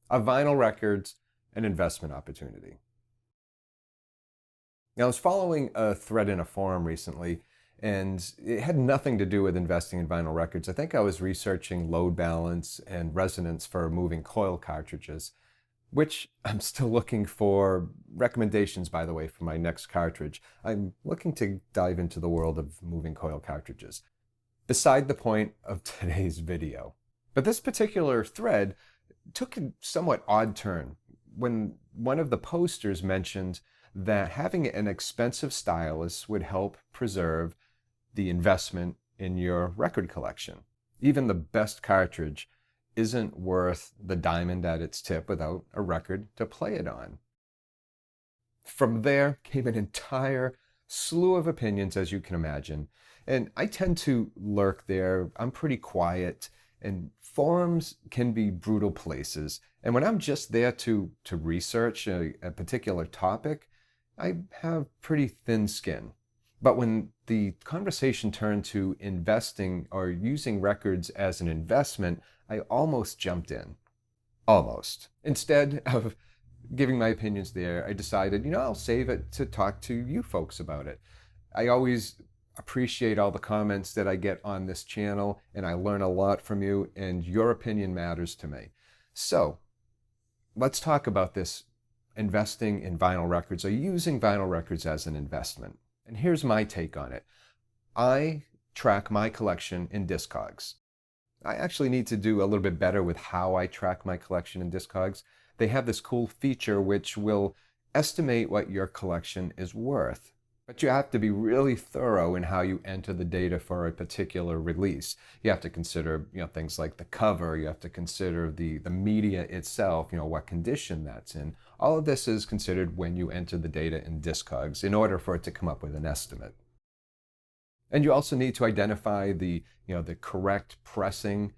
Are vinyl records an investment opportunity? Now, I was following a thread in a forum recently, and it had nothing to do with investing in vinyl records. I think I was researching load balance and resonance for moving coil cartridges, which I'm still looking for recommendations, by the way, for my next cartridge. I'm looking to dive into the world of moving coil cartridges. Beside the point of today's video. But this particular thread took a somewhat odd turn when one of the posters mentioned that having an expensive stylus would help preserve the investment in your record collection. Even the best cartridge isn't worth the diamond at its tip without a record to play it on. From there came an entire slew of opinions, as you can imagine. And I tend to lurk there. I'm pretty quiet, and forums can be brutal places. And when I'm just there to research a particular topic, I have pretty thin skin. But when the conversation turned to investing or using records as an investment, I almost jumped in. Almost. Instead of giving my opinions there, I decided, I'll save it to talk to you folks about it. I always appreciate all the comments that I get on this channel, and I learn a lot from you, and your opinion matters to me. So let's talk about this investing in vinyl records or using vinyl records as an investment. And here's my take on it. I track my collection in Discogs. I actually need to do a little bit better with how I track my collection in Discogs. They have this cool feature which will estimate what your collection is worth. But you have to be really thorough in how you enter the data for a particular release. You have to consider, things like the cover. You have to consider the media itself, what condition that's in. All of this is considered when you enter the data in Discogs in order for it to come up with an estimate. And you also need to identify the correct pressing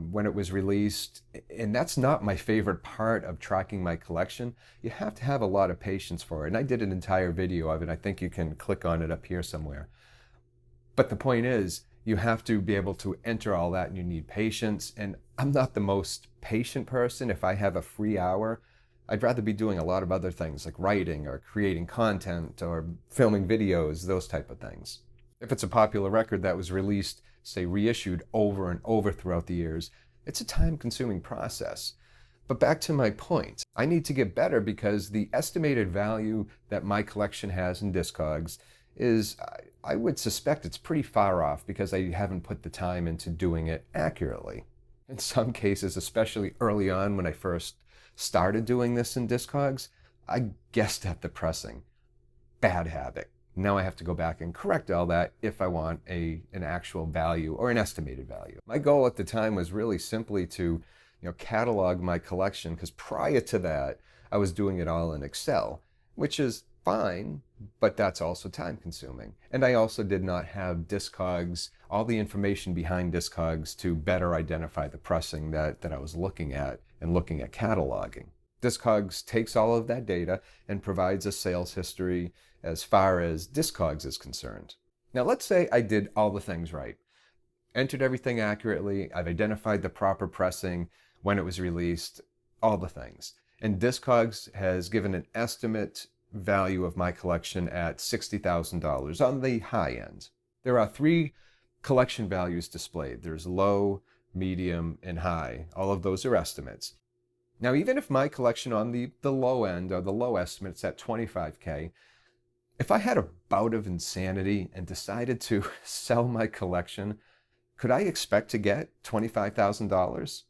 when it was released. And that's not my favorite part of tracking my collection. You have to have a lot of patience for it. And I did an entire video of it. I think you can click on it up here somewhere. But the point is, you have to be able to enter all that, and you need patience. And I'm not the most patient person. If I have a free hour, I'd rather be doing a lot of other things like writing or creating content or filming videos, those type of things. If it's a popular record that was released, say reissued over and over throughout the years, it's a time-consuming process. But back to my point, I need to get better because the estimated value that my collection has in Discogs is, I would suspect it's pretty far off because I haven't put the time into doing it accurately. In some cases, especially early on when I first started doing this in Discogs, I guessed at the pressing. Bad habit. Now I have to go back and correct all that if I want an actual value or an estimated value. My goal at the time was really simply to catalog my collection, because prior to that, I was doing it all in Excel, which is fine, but that's also time consuming. And I also did not have Discogs, all the information behind Discogs to better identify the pressing that I was looking at and looking at cataloging. Discogs takes all of that data and provides a sales history as far as Discogs is concerned. Now let's say I did all the things right. Entered everything accurately, I've identified the proper pressing, when it was released, all the things. And Discogs has given an estimate value of my collection at $60,000 on the high end. There are 3 collection values displayed. There's low, medium, and high. All of those are estimates. Now, even if my collection on the low end or the low estimate is at $25K, if I had a bout of insanity and decided to sell my collection, could I expect to get $25,000?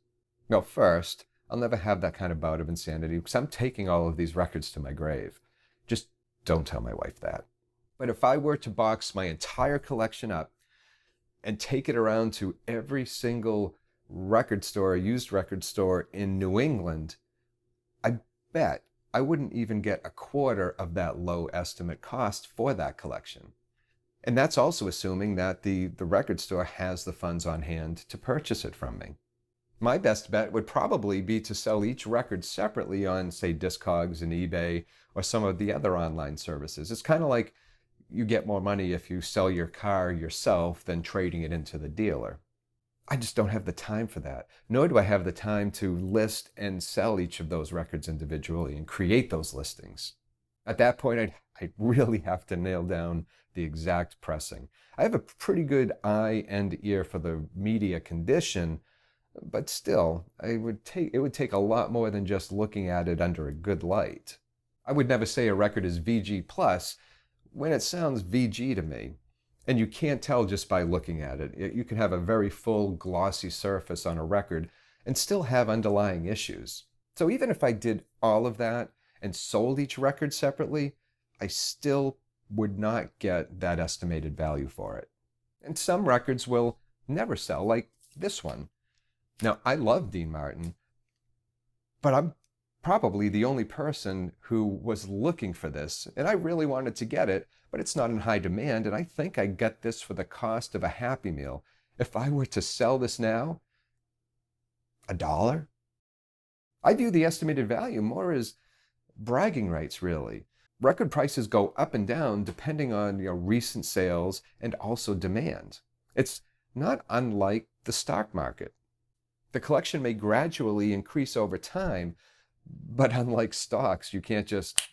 No, first, I'll never have that kind of bout of insanity because I'm taking all of these records to my grave. Just don't tell my wife that. But if I were to box my entire collection up and take it around to every single record store, used record store in New England, I bet I wouldn't even get a quarter of that low estimate cost for that collection. And that's also assuming that the record store has the funds on hand to purchase it from me. My best bet would probably be to sell each record separately on, say, Discogs and eBay or some of the other online services. It's kind of like you get more money if you sell your car yourself than trading it into the dealer. I just don't have the time for that. Nor do I have the time to list and sell each of those records individually and create those listings. At that point, I'd really have to nail down the exact pressing. I have a pretty good eye and ear for the media condition, but still, it would take a lot more than just looking at it under a good light. I would never say a record is VG plus when it sounds VG to me. And you can't tell just by looking at it. You can have a very full, glossy surface on a record and still have underlying issues. So even if I did all of that and sold each record separately, I still would not get that estimated value for it. And some records will never sell, like this one. Now, I love Dean Martin, but I'm probably the only person who was looking for this, and I really wanted to get it, but it's not in high demand, and I think I get this for the cost of a Happy Meal. If I were to sell this now, $1? I view the estimated value more as bragging rights, really. Record prices go up and down depending on recent sales and also demand. It's not unlike the stock market. The collection may gradually increase over time, but unlike stocks, you can't just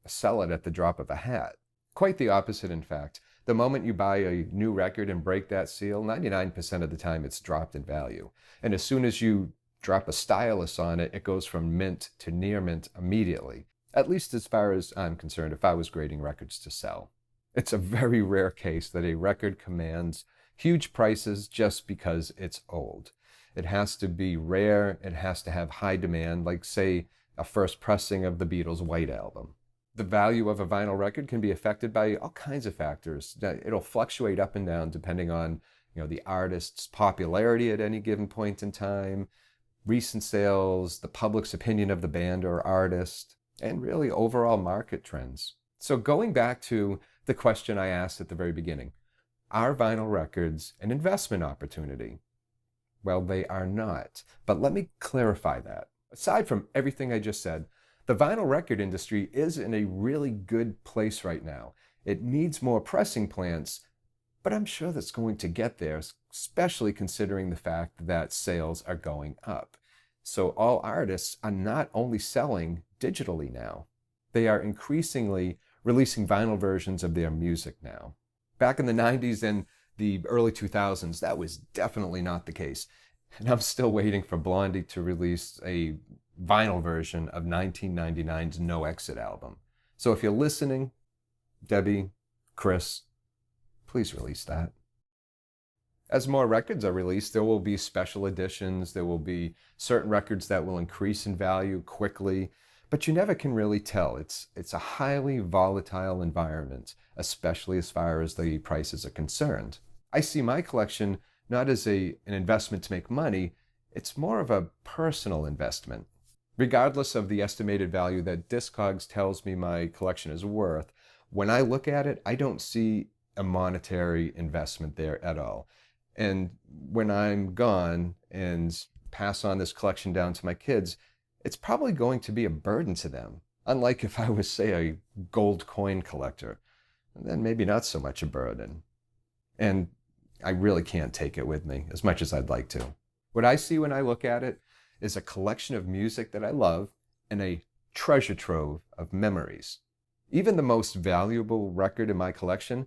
sell it at the drop of a hat. Quite the opposite, in fact. The moment you buy a new record and break that seal, 99% of the time it's dropped in value. And as soon as you drop a stylus on it, it goes from mint to near mint immediately. At least as far as I'm concerned, if I was grading records to sell. It's a very rare case that a record commands huge prices just because it's old. It has to be rare, it has to have high demand, like say a first pressing of the Beatles' White Album. The value of a vinyl record can be affected by all kinds of factors. It'll fluctuate up and down depending on the artist's popularity at any given point in time, recent sales, the public's opinion of the band or artist, and really overall market trends. So going back to the question I asked at the very beginning, are vinyl records an investment opportunity? Well, they are not. But let me clarify that. Aside from everything I just said, the vinyl record industry is in a really good place right now. It needs more pressing plants, but I'm sure that's going to get there, especially considering the fact that sales are going up. So all artists are not only selling digitally now, they are increasingly releasing vinyl versions of their music now. Back in the 90s and the early 2000s, that was definitely not the case. And I'm still waiting for Blondie to release a vinyl version of 1999's No Exit album. So if you're listening, Debbie, Chris, please release that. As more records are released, there will be special editions, there will be certain records that will increase in value quickly, but you never can really tell. It's a highly volatile environment, especially as far as the prices are concerned. I see my collection not as an investment to make money, it's more of a personal investment. Regardless of the estimated value that Discogs tells me my collection is worth, when I look at it, I don't see a monetary investment there at all. And when I'm gone and pass on this collection down to my kids, it's probably going to be a burden to them. Unlike if I was, say, a gold coin collector, then maybe not so much a burden. And I really can't take it with me as much as I'd like to. What I see when I look at it is a collection of music that I love and a treasure trove of memories. Even the most valuable record in my collection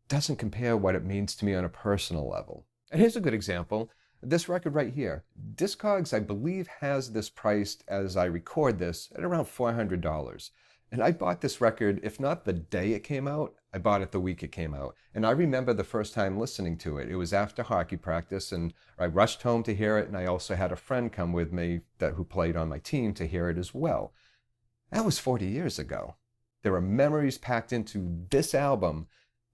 doesn't compare what it means to me on a personal level. And here's a good example. This record right here. Discogs, I believe, has this priced as I record this at around $400. And I bought this record, if not the day it came out, I bought it the week it came out. And I remember the first time listening to it. It was after hockey practice, and I rushed home to hear it, and I also had a friend come with me who played on my team to hear it as well. That was 40 years ago. There are memories packed into this album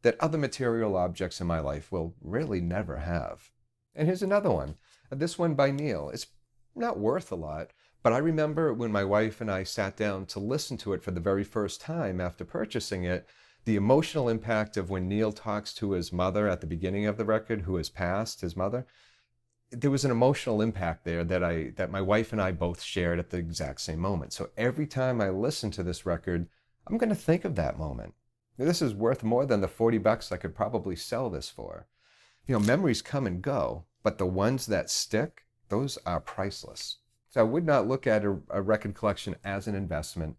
that other material objects in my life will really never have. And here's another one. This one by Neil. It's not worth a lot, but I remember when my wife and I sat down to listen to it for the very first time after purchasing it, the emotional impact of when Neil talks to his mother at the beginning of the record, who has passed, his mother. There was an emotional impact there that my wife and I both shared at the exact same moment. So every time I listen to this record, I'm going to think of that moment. This is worth more than the $40 I could probably sell this for. Memories come and go, but the ones that stick, those are priceless. So I would not look at a record collection as an investment,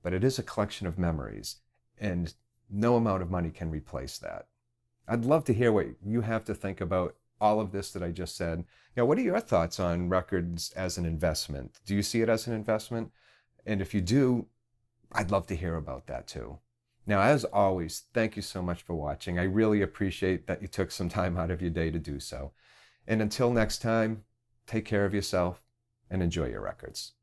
but it is a collection of memories, and no amount of money can replace that. I'd love to hear what you have to think about all of this that I just said. What are your thoughts on records as an investment? Do you see it as an investment? And if you do, I'd love to hear about that too. Now, as always, thank you so much for watching. I really appreciate that you took some time out of your day to do so. And until next time, take care of yourself and enjoy your records.